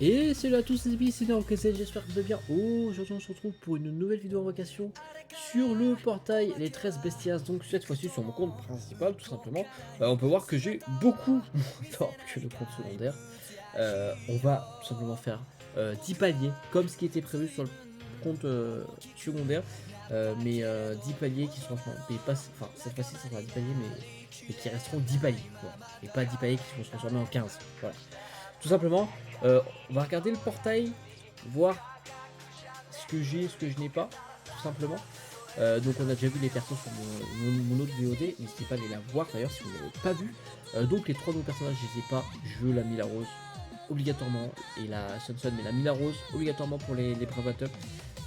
Et salut à tous les amis, c'est NeoKZ, j'espère que vous allez bien. Aujourd'hui on se retrouve pour une nouvelle vidéo invocation sur le portail Les 13 Bestias. Donc cette fois-ci sur mon compte principal tout simplement. On peut voir que j'ai beaucoup moins d'or que le compte secondaire. On va tout simplement faire 10 paliers comme ce qui était prévu sur le compte secondaire. Mais 10 paliers qui sont franchement, enfin cette fois-ci ça sera 10 paliers mais qui resteront 10 paliers. Voilà. Et pas 10 paliers qui vont se transformer en 15. Voilà. Tout simplement, on va regarder le portail, voir ce que j'ai, ce que je n'ai pas, tout simplement. Donc on a déjà vu les persos sur mon autre VOD, n'hésitez pas à aller la voir d'ailleurs si vous ne l'avez pas vu. Donc les trois nouveaux personnages, je les ai pas, je veux la Mila Rose obligatoirement, et la Sunsun, mais la Mila Rose obligatoirement pour les Bravatos.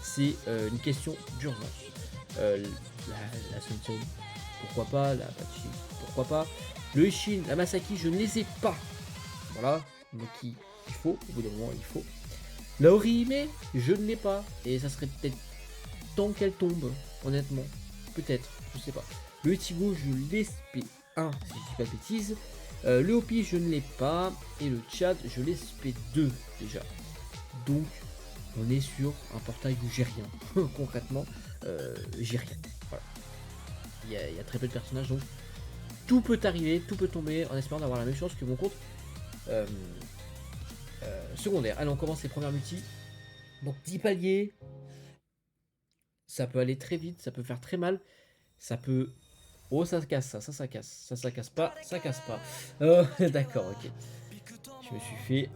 C'est une question d'urgence. La Sunsun, pourquoi pas, la Pachi, pourquoi pas. Le Ishin, la Masaki, je ne les ai pas. Voilà, donc il faut, au bout d'un moment, il faut. La Orihime, je ne l'ai pas. Et ça serait peut-être temps qu'elle tombe, honnêtement. Peut-être, je sais pas. Le Ichigo, je l'ai SP1, si je dis pas de bêtises. Le Hopi, je ne l'ai pas. Et le Chad, je l'ai SP2 déjà. Donc, on est sur un portail où j'ai rien. Concrètement, j'ai rien. Voilà. Il y a très peu de personnages, donc tout peut arriver, tout peut tomber en espérant d'avoir la même chose que mon compte. Euh, Secondaire. Allez, on commence les premières multis. Donc 10 paliers. Ça peut aller très vite, ça peut faire très mal. Ça peut... Oh, ça casse, ça casse. Ça casse pas, ça casse pas. D'accord, ok. Je me suis fait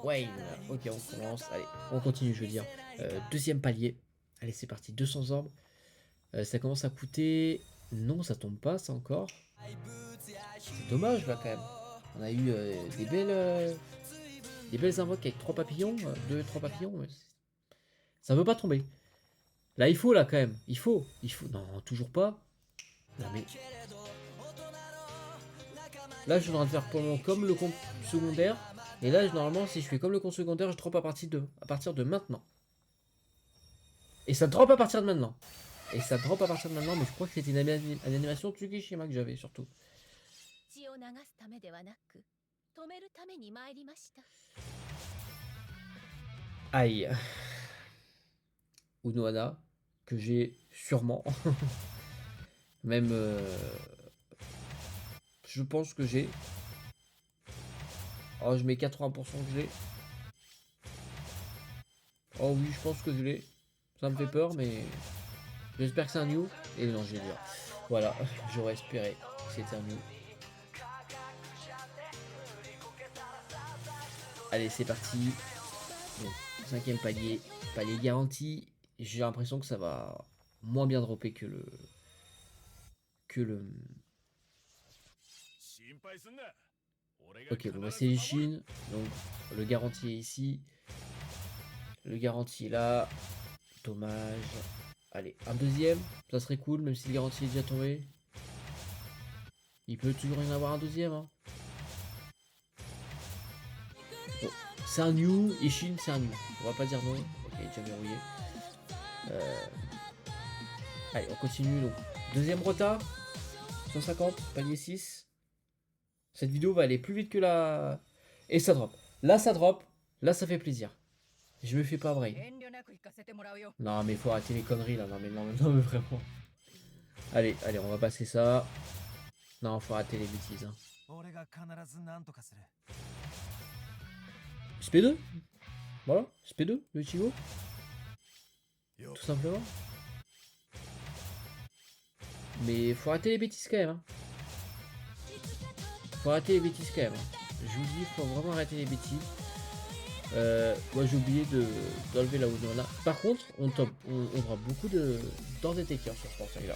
brain. Ok, on commence. Allez, on continue, je veux dire. Deuxième palier. Allez, c'est parti. 200 orbes. Ça commence à coûter... Non, ça tombe pas, ça encore. C'est dommage, là, quand même. On a eu des belles invoques avec 3 papillons. 2, 3 papillons. Mais ça veut pas tomber. Là, il faut, là, quand même. Il faut. Il faut. Non, toujours pas. Non, mais... Là, je suis en train de faire pour comme le compte secondaire. Et là, normalement, si je fais comme le compte secondaire, je drop à partir de maintenant. Et ça drop à partir de maintenant. Et ça drop à partir de maintenant, mais je crois que c'était une animation Tsukishima que j'avais, surtout. Aïe. Unohana, que j'ai sûrement. Même... je pense que j'ai. Oh, je mets 80% que je l'ai. Oh oui, je pense que je l'ai. Ça me fait peur, mais j'espère que c'est un new. Et non, j'ai dur. Voilà, j'aurais espéré que c'était un new. Allez, c'est parti. Donc, cinquième palier. Palier garanti. J'ai l'impression que ça va moins bien dropper que le... Que le... Ok, bon bah c'est Ishin. Donc, le garanti est ici. Le garanti est là. Dommage. Allez, un deuxième. Ça serait cool, même si le garanti est déjà tombé. Il peut toujours y en avoir un deuxième. Hein. Bon, c'est un new. Ishin, c'est un new. On va pas dire non. Ok, déjà verrouillé. Allez, on continue. Donc, deuxième rota. 150, palier 6. Cette vidéo va aller plus vite que la... Et ça drop. Là, ça drop. Là, ça fait plaisir. Je me fais pas brain. Non, mais faut arrêter les conneries, là. Non, mais vraiment. Allez, allez, on va passer ça. Non, faut arrêter les bêtises. Hein. SP2. Voilà, SP2, le Ichigo. Tout simplement. Mais faut arrêter les bêtises quand même. Hein. Faut arrêter les bêtises quand même. Hein. Je vous dis, faut vraiment arrêter les bêtises. Moi j'ai oublié d'enlever la Unohana. Par contre, on aura beaucoup d'or détecteurs sur ce portail là.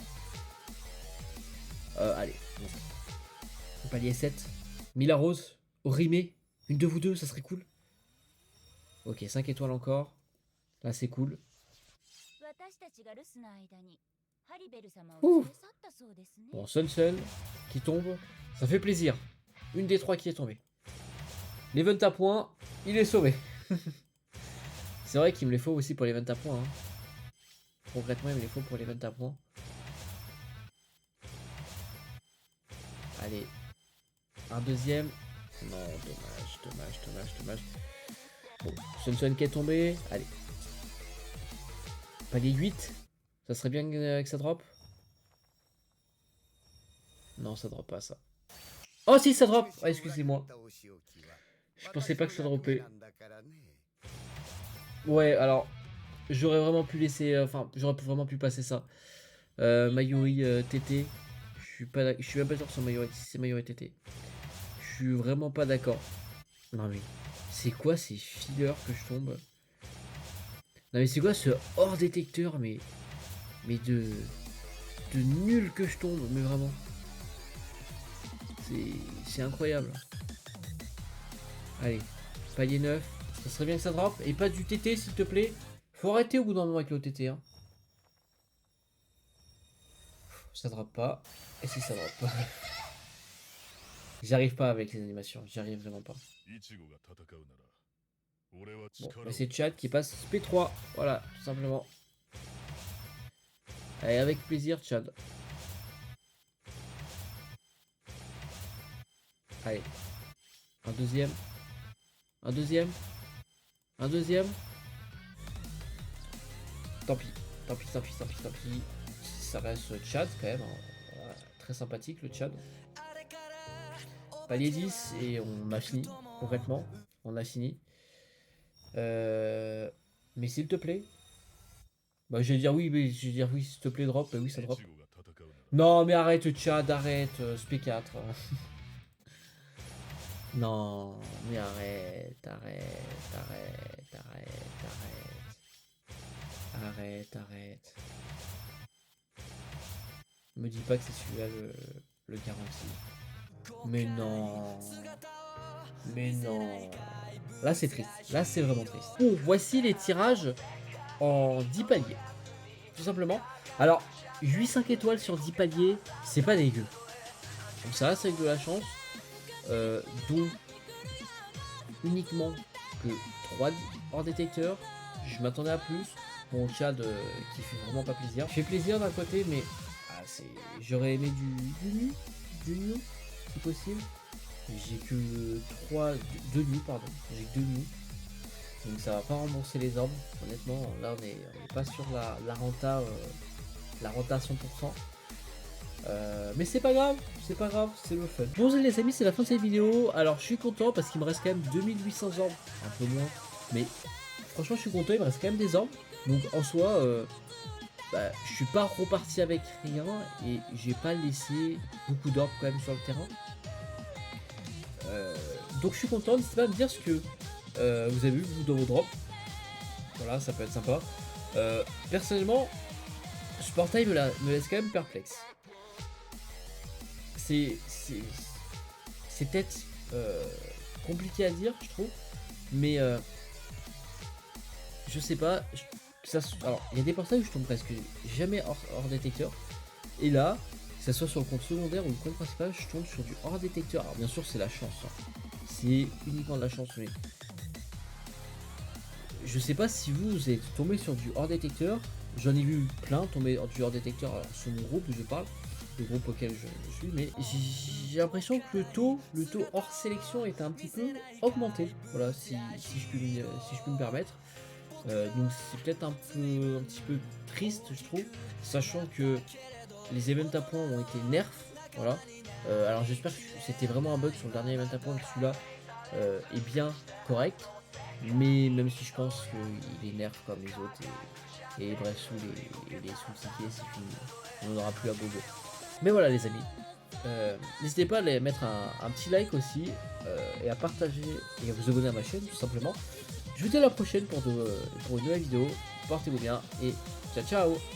Allez, bon. Palier 7. Mila Rose, Orihime, une de vous deux, ça serait cool. Ok, 5 étoiles encore. Là c'est cool. Ouh. Bon, Sun qui tombe. Ça fait plaisir. Une des trois qui est tombée. L'event à points, il est sauvé. C'est vrai qu'il me les faut aussi pour l'event à points. Hein. Concrètement, il me les faut pour l'event à points. Allez. Un deuxième. Non, dommage. Bon, Sun qui est tombé. Allez. Palier 8. Ça serait bien que ça drop. Non, ça drop pas ça. Oh si, ça drop. Ah, excusez-moi. Je pensais pas que ça dropait. Ouais, alors, j'aurais vraiment pu laisser... Enfin, j'aurais vraiment pu passer ça. Mayuri TT. Je suis même pas sûr sur Mayuri, si c'est Mayuri TT. Je suis vraiment pas d'accord. Non mais, c'est quoi ces fillers que je tombe? Non mais c'est quoi ce hors détecteur, mais de nul que je tombe, mais vraiment. C'est incroyable. Allez, palier 9. Ça serait bien que ça drop. Et pas du TT, s'il te plaît. Faut arrêter au bout d'un moment avec le TT. Hein. Ça drop pas. Et si ça drop pas. J'arrive pas avec les animations. J'y arrive vraiment pas. Bon, mais c'est Chad qui passe P3. Voilà, tout simplement. Allez, avec plaisir, Chad. Allez. Un deuxième. Un deuxième. Un deuxième. Tant pis. Tant pis, tant pis, tant pis, tant pis. Ça reste Chad quand même. Hein. Voilà, très sympathique le Chad. Palier 10 et on a fini. Concrètement. On a fini. Mais s'il te plaît. Bah je vais dire oui, mais je vais dire oui, s'il te plaît, drop. Bah oui, ça drop. Non, mais arrête, Chad, arrête, SP4. Non, mais arrête, arrête, arrête, arrête, arrête. Arrête, arrête. Me dis pas que c'est celui-là le garanti. Mais non. Mais non. Là, c'est triste. Là, c'est vraiment triste. Bon, voici les tirages en 10 paliers. Tout simplement. Alors, 8-5 étoiles sur 10 paliers, c'est pas dégueu. Donc ça reste avec de la chance. Dont uniquement que 3 hors détecteur. Je m'attendais à plus. Bon, Chad qui fait vraiment pas plaisir. Fait plaisir d'un côté, mais j'aurais aimé du nu, si possible. J'ai que 2 nus, pardon. J'ai que 2 nus. Donc ça va pas rembourser les ordres. Honnêtement, là on est pas sur la renta, la renta 100%. Mais c'est pas grave, c'est le fun. Bon les amis, c'est la fin de cette vidéo. Alors je suis content parce qu'il me reste quand même 2800 ordres, un peu moins. Mais franchement je suis content, il me reste quand même des ordres. Donc en soi, je suis pas reparti avec rien et j'ai pas laissé beaucoup d'ordres quand même sur le terrain. Donc je suis content, n'hésitez pas à me dire ce que vous avez vu vous dans vos drops. Voilà, ça peut être sympa. Personnellement, ce portail me laisse quand même perplexe. C'est peut-être compliqué à dire, je trouve, mais je sais pas. Alors, il y a des portails où je tombe presque jamais hors détecteur, et là, que ce soit sur le compte secondaire ou le compte principal, je tombe sur du hors détecteur. Alors, bien sûr, c'est la chance, hein. C'est uniquement de la chance, mais je sais pas si vous êtes tombé sur du hors détecteur. J'en ai vu plein tomber du hors détecteur. Alors, sur mon groupe, je parle. Le groupe auquel je suis, mais j'ai l'impression que le taux hors sélection est un petit peu augmenté. Voilà, si je puis me permettre. Donc c'est peut-être un petit peu triste, je trouve, sachant que les events à points ont été nerfs. Voilà. Alors j'espère que c'était vraiment un bug sur le dernier event à points, que celui-là est bien correct. Mais même si je pense qu'il est nerf comme les autres, et bref, sous les sous-tickets, c'est fini. On n'en aura plus à gogo. Mais voilà les amis, n'hésitez pas à mettre un petit like aussi, et à partager et à vous abonner à ma chaîne tout simplement. Je vous dis à la prochaine pour une nouvelle vidéo, portez-vous bien et ciao ciao.